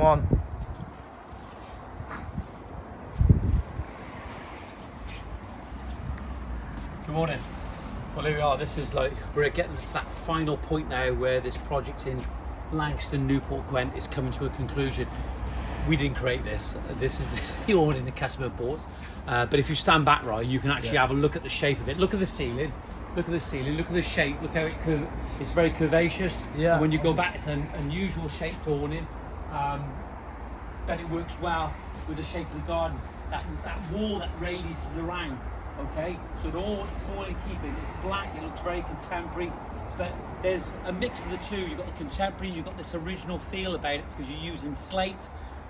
on. Good morning. Well, here we are. This is like, we're getting to that final point now where this project in Langston, Newport Gwent is coming to a conclusion. We didn't create this. This is the awning the customer bought. But if you stand back, right, you can actually have a look at the shape of it. Look at the ceiling. Look at the ceiling. Look at the shape. Look how it's very curvaceous. Yeah. And when you go back, it's an unusual shaped awning. But it works well with the shape of the garden. That wall that radiuses around. Okay, so it's all in keeping. It's black, it looks very contemporary, but there's a mix of the two. You've got the contemporary, you've got this original feel about it because you're using slate,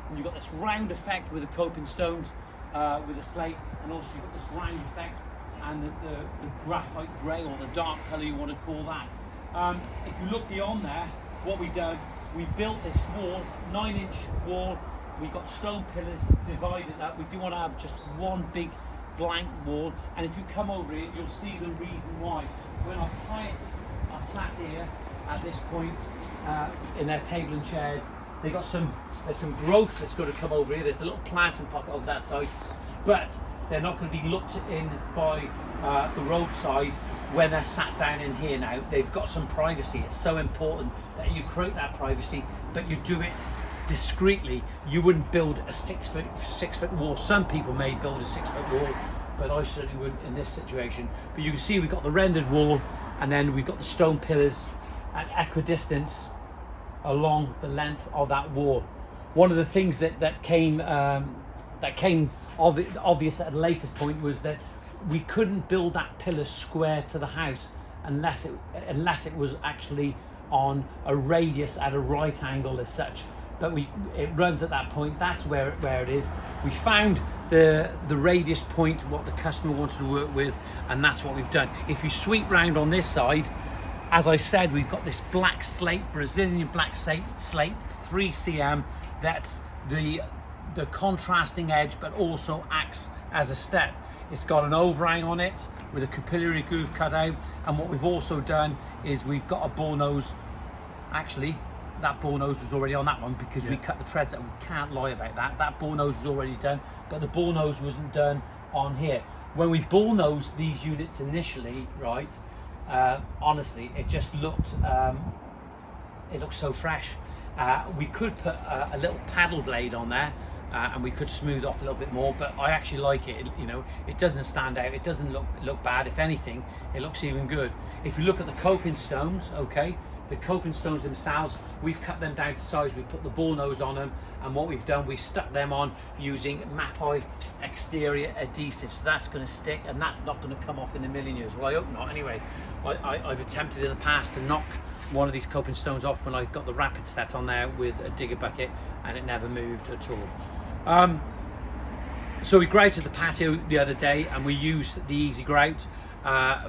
and you've got this round effect with the coping stones with the slate, and also you've got this round effect and the graphite grey, or the dark colour you want to call that. If you look beyond there, what we've done, we built this wall, 9-inch wall. We've got stone pillars divided up. We do want to have just one big blank wall, and if you come over here, you'll see the reason why. When our clients are sat here at this point in their table and chairs, there's some growth that's got to come over here. There's the little planting pocket over that side, but they're not going to be looked in by the roadside when they're sat down in here. Now they've got some privacy. It's so important that you create that privacy, but you do it discreetly. You wouldn't build a six foot wall. Some people may build a 6 foot wall, but I certainly wouldn't in this situation. But you can see we've got the rendered wall, and then we've got the stone pillars at equidistance along the length of that wall. One of the things that came obvious at a later point was that we couldn't build that pillar square to the house unless it was actually on a radius at a right angle as such. But it runs at that point. That's where it is. We found the radius point, what the customer wanted to work with, and that's what we've done. If you sweep round on this side, as I said, we've got this black slate, Brazilian black slate, 3 cm. That's the contrasting edge, but also acts as a step. It's got an overhang on it with a capillary groove cut out. And what we've also done is we've got a bore nose. Actually, that bore nose was already on that one because we cut the treads out. We can't lie about that. That bore nose was already done, but the bore nose wasn't done on here. When we bore nosed these units initially, right, honestly, it just looked, it looked so fresh. We could put a little paddle blade on there, and we could smooth off a little bit more, but I actually like it. You know, it doesn't stand out. It doesn't look bad. If anything, it looks even good. If you look at the coping stones, okay, the coping stones themselves, we've cut them down to size. We put the bore nose on them, and what we've done, we stuck them on using Mapai exterior adhesive. So that's going to stick, and that's not going to come off in a million years. Well, I hope not. Anyway, I've attempted in the past to knock one of these coping stones off when I got the rapid set on there with a digger bucket, and it never moved at all. So we grouted the patio the other day, and we used the easy grout.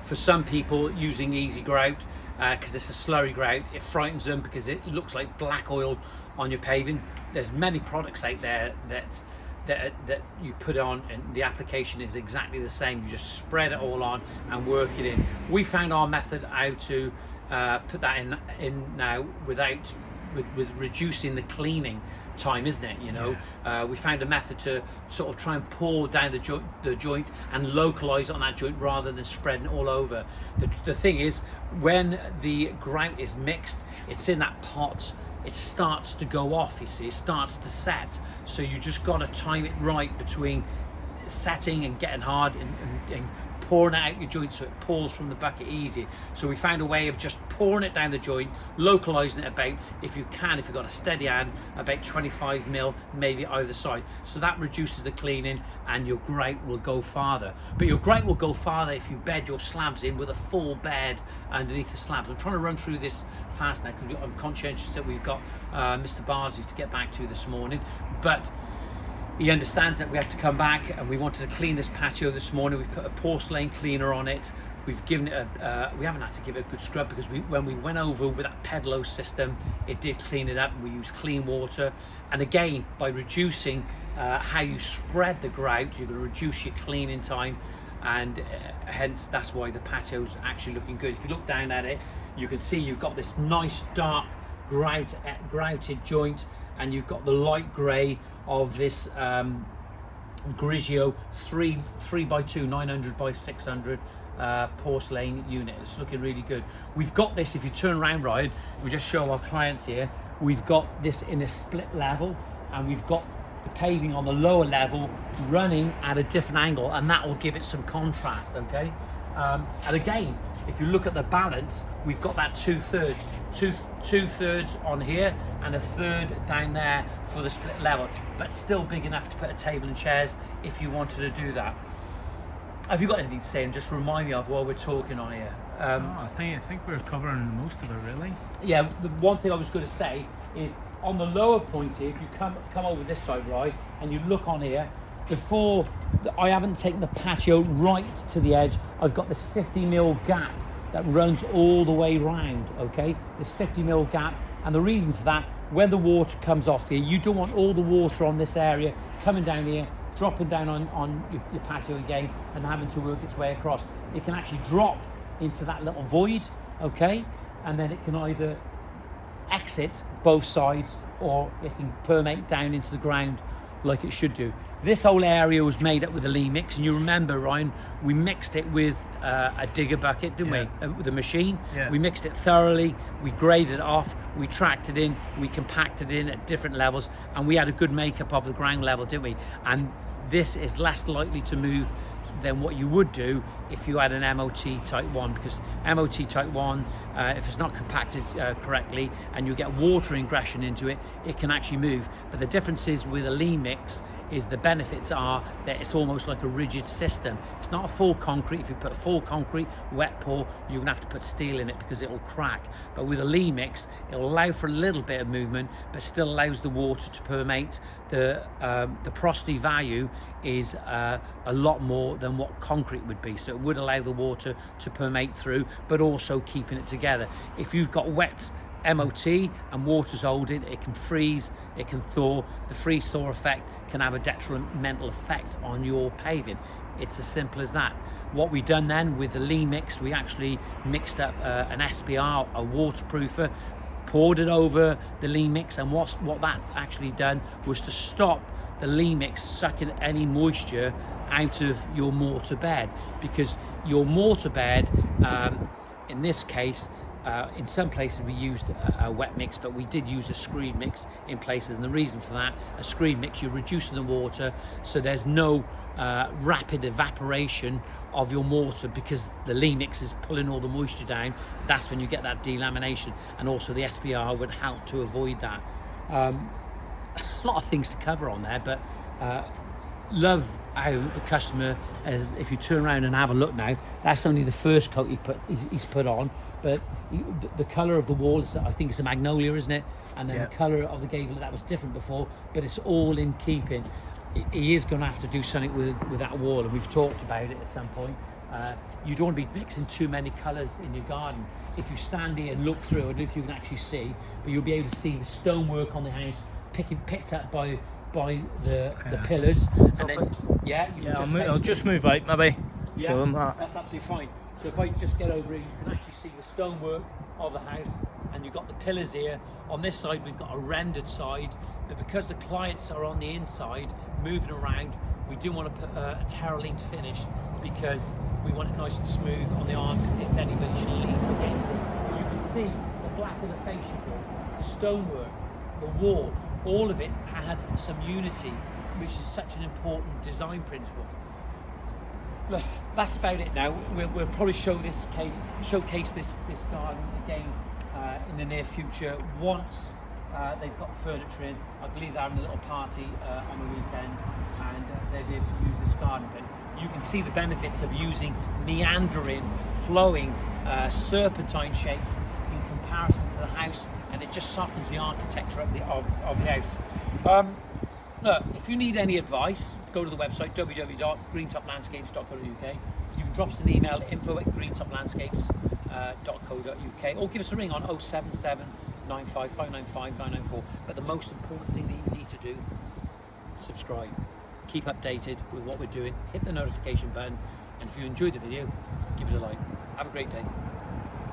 For some people, using easy grout, because it's a slurry grout, it frightens them because it looks like black oil on your paving. There's many products out there that you put on, and the application is exactly the same. You just spread it all on and work it in. We found our method how to put that in now with reducing the cleaning time, isn't it? You know, we found a method to sort of try and pour down the joint and localize on that joint rather than spreading it all over. The thing is, when the grout is mixed, it's in that pot, it starts to go off, you see, it starts to set. So you just got to time it right between setting and getting hard and pouring it out your joint so it pours from the bucket easy. So we found a way of just pouring it down the joint, localizing it about, if you've got a steady hand, about 25 mil, maybe either side. So that reduces the cleaning, and your grout will go farther. But your grout will go farther if you bed your slabs in with a full bed underneath the slabs. I'm trying to run through this fast now because I'm conscientious that we've got Mr. Bardsley to get back to this morning, but he understands that we have to come back, and we wanted to clean this patio this morning. We've put a porcelain cleaner on it. We've given it we haven't had to give it a good scrub because when we went over with that pedalo system, it did clean it up, and we used clean water. And again, by reducing how you spread the grout, you're going to reduce your cleaning time, and hence that's why the patio's actually looking good. If you look down at it, you can see you've got this nice dark grouted joint, and you've got the light grey of this Grigio 3x2 900 by 600 porcelain unit. It's looking really good. We've got this, if you turn around, Ryan, we just show our clients here, we've got this in a split level, and we've got the paving on the lower level running at a different angle, and that will give it some contrast. Okay, and again, if you look at the balance, we've got that two thirds on here and a third down there for the split level, but still big enough to put a table and chairs if you wanted to do that. Have you got anything to say, and just remind me of while we're talking on here? I think we're covering most of it, really. Yeah, the one thing I was going to say is on the lower point here, if you come over this side, right, and you look on here, before I haven't taken the patio right to the edge, I've got this 50mm gap that runs all the way round. Okay, this 50mm gap, and the reason for that, when the water comes off here, you don't want all the water on this area coming down here, dropping down on your patio again, and having to work its way across. It can actually drop into that little void, okay, and then it can either exit both sides, or it can permeate down into the ground like it should do. This whole area was made up with a Lee mix, and you remember, Ryan, we mixed it with a digger bucket, didn't we? With a machine. Yeah. We mixed it thoroughly, we graded it off, we tracked it in, we compacted it in at different levels, and we had a good makeup of the ground level, didn't we? And this is less likely to move than what you would do if you had an MOT Type 1, because MOT Type 1, if it's not compacted correctly and you get water ingression into it, it can actually move. But the difference is with a Lee mix is the benefits are that it's almost like a rigid system. It's not a full concrete. If you put full concrete, wet pour, you're gonna have to put steel in it because it will crack. But with a Lee mix, it'll allow for a little bit of movement, but still allows the water to permeate. The porosity value is a lot more than what concrete would be, so it would allow the water to permeate through, but also keeping it together. If you've got wet MOT and water's holding, it can freeze, it can thaw. The freeze-thaw effect can have a detrimental effect on your paving. It's as simple as that. What we done then with the Lee mix, we actually mixed up an SBR, a waterproofer, poured it over the Lee mix, and what that actually done was to stop the Lee mix sucking any moisture out of your mortar bed, because your mortar bed, in this case, in some places we used a wet mix, but we did use a screed mix in places, and the reason for that, a screed mix, you're reducing the water, so there's no rapid evaporation of your mortar, because the Lee mix is pulling all the moisture down. That's when you get that delamination, and also the SBR would help to avoid that. A lot of things to cover on there, but love how the customer, as if you turn around and have a look now, that's only the first coat he's put on, but the colour of the wall is, I think it's a magnolia, isn't it? And then the colour of the gable, that was different before, but it's all in keeping. He is going to have to do something with that wall, and we've talked about it at some point. You don't want to be mixing too many colours in your garden. If you stand here and look through, I don't know if you can actually see, but you'll be able to see the stonework on the house picked up by the pillars, and then I'll just move out maybe. Yeah, show them that. That's absolutely fine. So if I just get over here, you can actually see the stonework of the house, and you've got the pillars here. On this side, we've got a rendered side, but because the clients are on the inside moving around, we do want to put a terraline finish, because we want it nice and smooth on the arms if anybody should lean against it. You can see the black of the fascia board, the stonework, the wall, all of it has some unity, which is such an important design principle. Look, that's about it now. We'll probably showcase this garden again in the near future once they've got the furniture in. I believe they're having a little party on the weekend, and they'll be able to use this garden. But you can see the benefits of using meandering, flowing, serpentine shapes in comparison to the house, and it just softens the architecture of the house. Look, if you need any advice, go to the website www.greentoplandscapes.co.uk. You can drop us an email at info@greentoplandscapes.co.uk, or give us a ring on 077 95 595 994. But the most important thing that you need to do, subscribe. Keep updated with what we're doing. Hit the notification button, and if you enjoyed the video, give it a like. Have a great day.